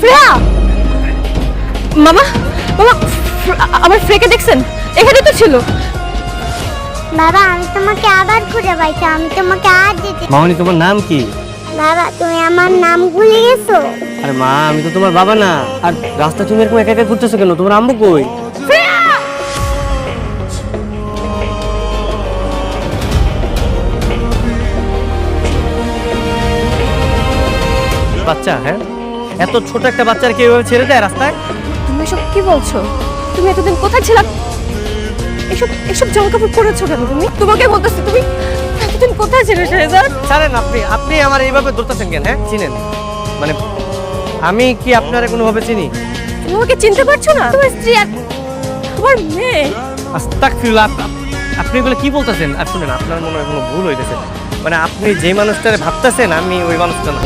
Freya, মামা মামা, আমার ফ্রেকে দেখছেন? এখানে তো ছিল। বাবা আমি তোমাকে আবার খুঁজে পাইছি, আমি তোমাকে আর দিতে। মামনি, তোমার নাম কি? বাবা তুমি আমার নাম ভুলে গেছো? আরে মা, আমি তো তোমার বাবা না। আর রাস্তা তুমি এরকম একা একা ঘুরতেছো কেন? তোমার আম্মু কই? বাচ্চা, হ্যাঁ, এত ছোট একটা বাচ্চার কি এভাবে ছেড়ে দেয় রাস্তায়? তুমি এসব কি বলছো? তুমি এতদিন কোথায় ছিলা? এসব এসব জামা কাপড় পরেছো কেন তুমি? তোমাকে বলতেছি, তুমি এতদিন কোথায় ছিলে শেহজাদ? ছাড়েন, আপনি আপনি আমার এইভাবে ধরতেছেন কেন? হ্যাঁ, চিনেন মানে আমি কি আপনারে কোনোভাবে চিনি? তুমি আমাকে চিনতে পারছো না? তোমার স্ত্রী আর আমার মেয়ে। আস্তাগফিরুল্লাহ, আপনি এগুলো কি বলতেছেন? আর শুনেন, আপনার মনে হয় কোনো ভুল হইতেছে। মানে আপনি যে মানুষটারে ভাবতেছেন আমি ওই মানুষটা না।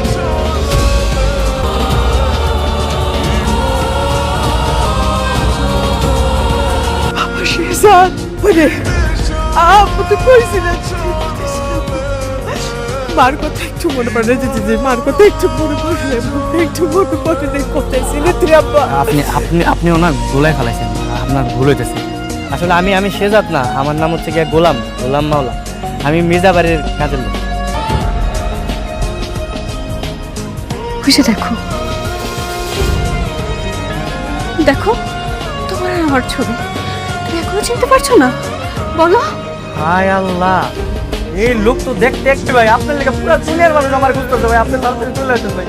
শেহজাদ, ওরে আপু তো কইছিলেন মার কথা একটু মনে পড়ে যে মার কথা একটু মনে পড়লে একটু মনে পড়ে কোথায় ছিলে তুই আব্বা? আপনি আপনি আপনি ওনার গোলায় ফেলাইছেন, আপনার ভুল হইতেছে। আসলে আমি শেহজাদ না, আমার নাম হচ্ছে গিয়া গোলাম গোলাম মাওলা। আমি মির্জা বাড়ির কাজের লোক। বুঝে দেখো, দেখো তোমার আর আমার ছবি। তুমি এখনো চিনতে পারছো না? বলো। হায় আল্লাহ, এই লোক তো দেখতে একটু ভাই আপনার লেগে পুরো দুনিয়ার মানুষ আমার খুঁজতেছে ভাই। আপনি তাড়াতাড়ি চলে আসেন ভাই।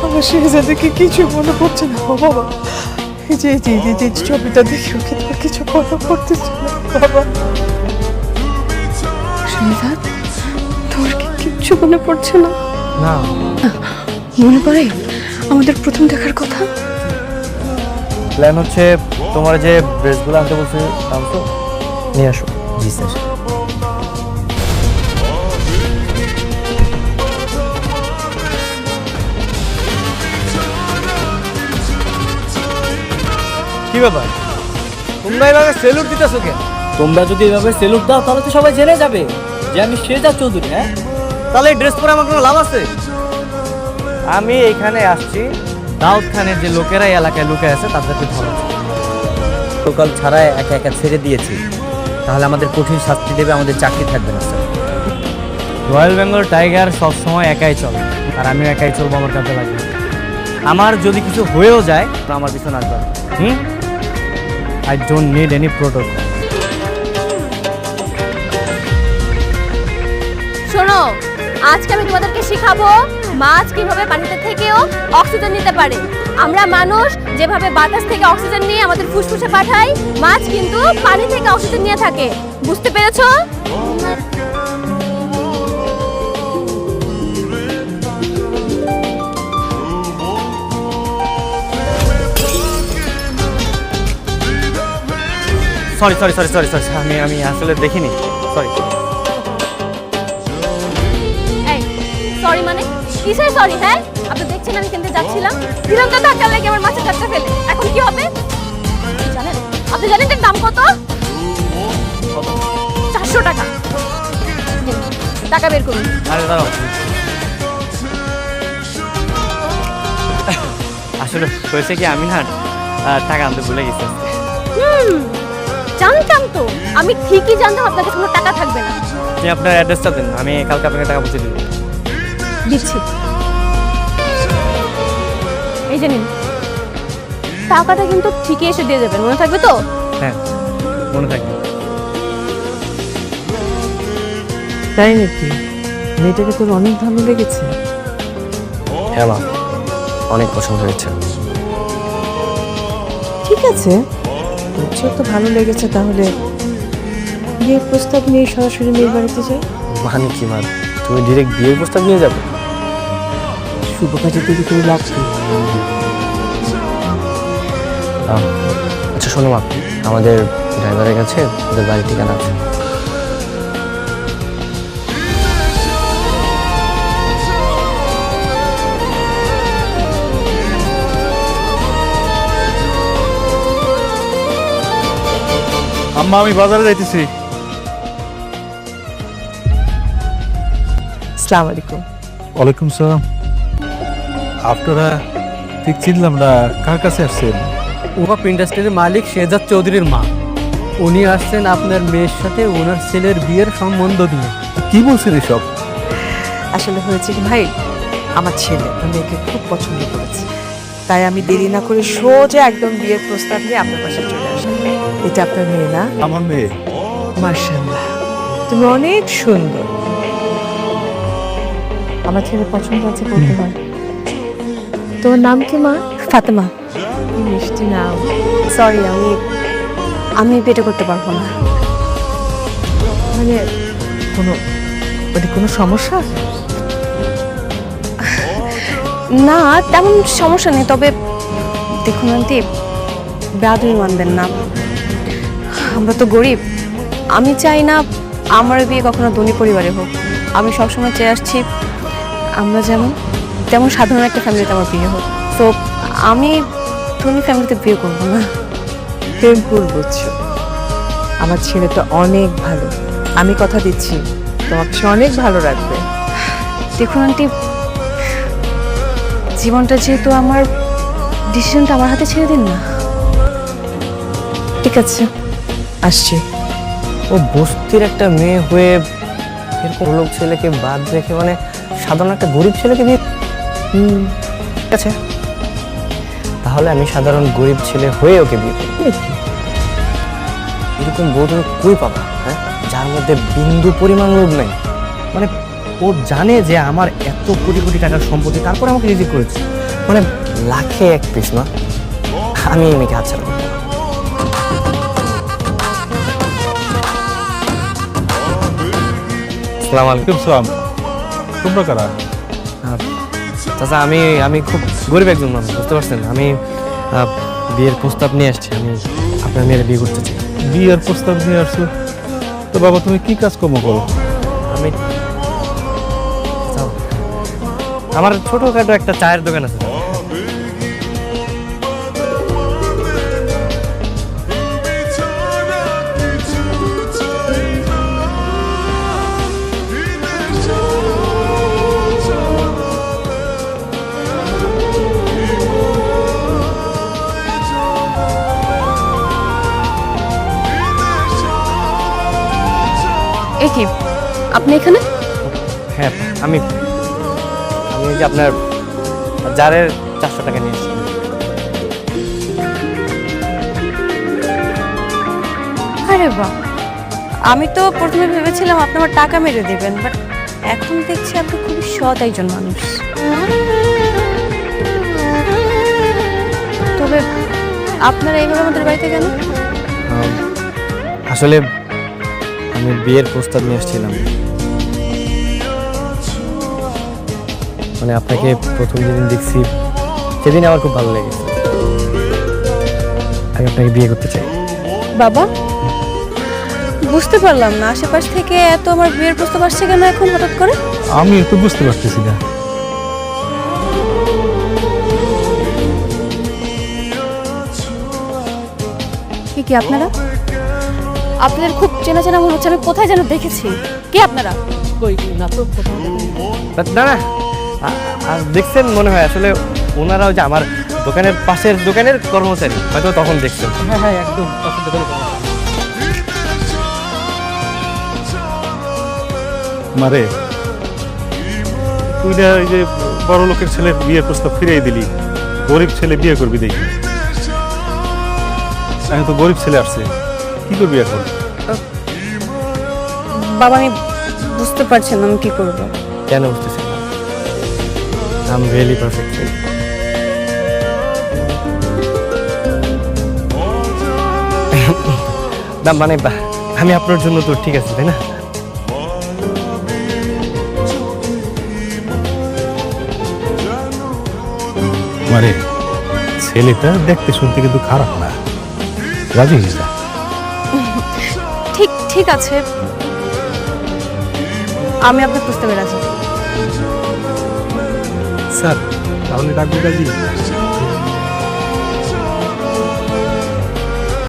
আমার শেহজাদকে কিছু মনে পড়ছে না বাবা। এই যে যে যে যে ছবিটা দেখে ওকে তো কিছু মনে পড়তেছে না বাবা। শেহজাদ, তোমার কি কিচ্ছু মনে পড়ছে না? না, মনে পড়ে আমাদের প্রথম দেখার কথা? প্ল্যান হচ্ছে তোমার যে ড্রেসগুলো আনতে বলছে আনছো, নিয়ে আসো। জি স্যার। কি ব্যাপার, তোমরা এভাবে সেলুট দিতেছো কেন? তোমরা যদি এভাবে সেলুট দাও তাহলে তো সবাই জেনে যাবে যে আমি শেহজাদ চৌধুরী। হ্যাঁ, তাহলে এই ড্রেস পরে আমার কোনো লাভ আছে? আমি এখানে আসছি দাউদ খানের যে লোকেরা এই এলাকায় লুকে আছে তাদেরকে ধরা। প্রোটোকল ছাড়া একা একা ছেড়ে দিয়েছি, তাহলে আমাদের কঠিন শাস্তি দেবে, আমাদের চাকরি থাকবে না স্যার। রয়্যাল বেঙ্গল টাইগার সবসময় একাই চলে, আর আমিও একাই চলবো আমার কাছে লাগবে। আমার যদি কিছু হয়েও যায় তো আমার পিছনে আসবে। I don't need any protocol. শোনো, আজকে আমি তোমাদেরকে শিখাবো মাছ কিভাবে পানিতে থেকেও অক্সিজেন নিতে পারে। আমরা মানুষ যেভাবে বাতাস থেকে অক্সিজেন নিয়ে আমাদের ফুসফুসে পাঠাই, মাছ কিন্তু পানি থেকে অক্সিজেন নিয়ে থাকে। বুঝতে পেরেছো? Sorry sorry sorry sorry sorry আমি আমি আসলে দেখিনি, সরি। এই সরি মানে কিসের সরি? হ্যাঁ, আপনি দেখছেন আমি কিনতে যাচ্ছিলাম, দিলাম তো ধাক্কা লেগে আমার মাছের চারটা ফেলে। এখন কি হবে জানেন? আপনি জানেন এর দাম কত? 400 টাকা। টাকা বের করুন। আরে দাঁড়াও, আসলে হয়েছে কি আমি না টাকা আনতে ভুলে গেছি। জানতাম তো, আমি ঠিকই জানতাম আপনার কাছে কোনো টাকা থাকবে না। আপনি আপনার অ্যাড্রেসটা দেন, আমি কালকে আপনাকে টাকা পৌঁছে দিব। দিচ্ছি, এই যে নিন। টাকাটা কিন্তু ঠিকই এসে দিয়ে যাবেন, মনে থাকবে তো? হ্যাঁ, মনে থাকবে। তাই নাকি? মেয়েটাকে তোর অনেক ভালো লেগেছে? হ্যাঁ মা, অনেক পছন্দ হয়েছে। ঠিক আছে, তো ভালো লেগেছে, তাহলে বিয়ের প্রস্তাব নিয়ে সরাসরি মেয়ের বাড়িতে যাই। মানে কি মা, তুমি ডিরেক্ট বিয়ের প্রস্তাব নিয়ে যাবে? শুভ কাজের দিকে তুমি লাভ কি? আচ্ছা শোনো মা, আমাদের ড্রাইভারের কাছে ওদের বাড়ির ঠিকানা আছে। আম্মা আমি বাজারে যাইতেছি। আসসালামু আলাইকুম। ওয়ালাইকুম সালাম। আপনারা ঠিক চিনলাম না, কার কাছে আসছেন? ওয়াক ইন্ডাস্ট্রির মালিক শেহজাদ চৌধুরীর মা। উনি আসছেন আপনার মেয়ের সাথে ওনার ছেলের বিয়ের সম্বন্ধ দিয়ে। কি বলছেন এসব? আসলে হয়েছে কি ভাই, আমার ছেলে মেয়েকে খুব পছন্দ করেছে, তাই আমি দেরি না করে সোজা একদম বিয়ের প্রস্তাব নিয়ে আপনার পাশে চলে আসলাম। এটা আপনার মেয়ে না? আমার মেয়ে। মার্শাল্লাহ, তুমি অনেক সুন্দর। আমার ছেলে পছন্দ আছে বলতে হয়। তোমার নাম কি মা? ফাতেমা, কি মিষ্টি নাম। সরি আমি বিয়ে করতে পারবো না। মানে কোনো সমস্যা? না, তেমন সমস্যা নেই, তবে দেখুন আন্টি, ব্রাদুই মানবেন না। আমরা তো গরিব। আমি চাই না আমার বিয়ে কখনো ধনী পরিবারে হোক। আমি সবসময় চেয়ে আসছি আমরা যেমন তেমন সাধারণ একটা ফ্যামিলিতে আমার বিয়ে হোক। তো আমি ধনী ফ্যামিলিতে বিয়ে করবো না। টেম্পুল বুঝছো, আমার ছেলেটা অনেক ভালো, আমি কথা দিচ্ছি তোমাকে সে অনেক ভালো রাখবে। দেখুন আন্টি, জীবনটা যেহেতু আমার, ডিসিশনটা আমার হাতে ছেড়ে দিন না। ঠিক আছে, আসছি। ও বস্তির একটা মেয়ে হয়ে এরকম লোক ছেলেকে বাদ রেখে, মানে সাধারণ একটা গরিব ছেলেকে বিয়ে। ঠিক আছে, তাহলে আমি সাধারণ গরিব ছেলে হয়ে ওকে বিয়ে করবো। এরকম বউ তুমি কই পাবা? হ্যাঁ, যার মধ্যে বিন্দু পরিমাণ লোভ নাই। মানে ও জানে যে আমার এত কোটি কোটি টাকার সম্পত্তি, তারপর আমাকে রিজেক্ট করেছে। মানে লাখে এক পিস না, আমি এই মেয়েকে হাতছাড়া করবো না। আসসালামু আলাইকুম। সালাম। তোমরা কারা? চাচা, আমি খুব গরিব একজন মানুষ, বুঝতে পারছেন? আমি বিয়ের প্রস্তাব নিয়ে আসছি। আমি আপনার মেয়ের বিয়ে করতে চাই। বিয়ের প্রস্তাব নিয়ে আসছো? তো বাবা তুমি কি কাজকর্ম করো? আমি আমার ছোটখাটো একটা চায়ের দোকান আছে। এ কি, আপনি এখানে? হ্যাঁ, আমি এই যে আপনার জারের 400 টাকা নিয়ে এসেছি। আরে বাহ, আমি তো প্রথমে ভেবেছিলাম আপনি আমার টাকা মেরে দেবেন, বাট এখন দেখছি আপনি খুবই সৎ একজন মানুষ। তবে আপনারা এইভাবে আমাদের বাড়িতে কেন? আসলে আমি বিয়ের প্রস্তাব নিয়ে আসছিলাম। মানে আপনাকে প্রথম যেদিন দেখছি সেদিন আমার খুব ভালো লেগেছে। আমি আপনাকে বিয়ে করতে চাই। বাবা, বুঝতে পারলাম না, আশেপাশ থেকে এত আমার বিয়ের প্রস্তাব আসছে কেন এখন হঠাৎ করে? আমি একটু বুঝতে পারতেছি না। কি আপনারা? আপনাদের খুব চেনা চেনা মনে হচ্ছে, আমি কোথায় যেন দেখেছি। কে আপনারা? না না, আজ দেখছেন মনে হয়। আসলে ওনারাও যে আমার দোকানের পাশের দোকানের কর্মচারী, হয়তো তখন দেখছেন। হ্যাঁ হ্যাঁ, একদম পাশের দোকানের কর্মচারী। মারে, তুই না ওই যে বড় লোকের ছেলের বিয়ের প্রস্তাব ফিরিয়ে দিলি, গরিব ছেলে বিয়ে করবি দেখি। এখন তো গরিব ছেলে আসছে, কি করবি এখন? বাবা, আমি বুঝতে পারছি না আমি কি করবো। কেন বুঝতেছেন না? I am really perfect. না মানে আমি আপনার জন্য তো ঠিক আছে, তাই না? মারে, ছেলেটা দেখতে শুনতে কিন্তু খারাপ না, রাজি হয়ে যা। ঠিক আছে, আমি আপনার প্রস্তাবে রাজি। স্যার তাহলে ডাকবো কাজী।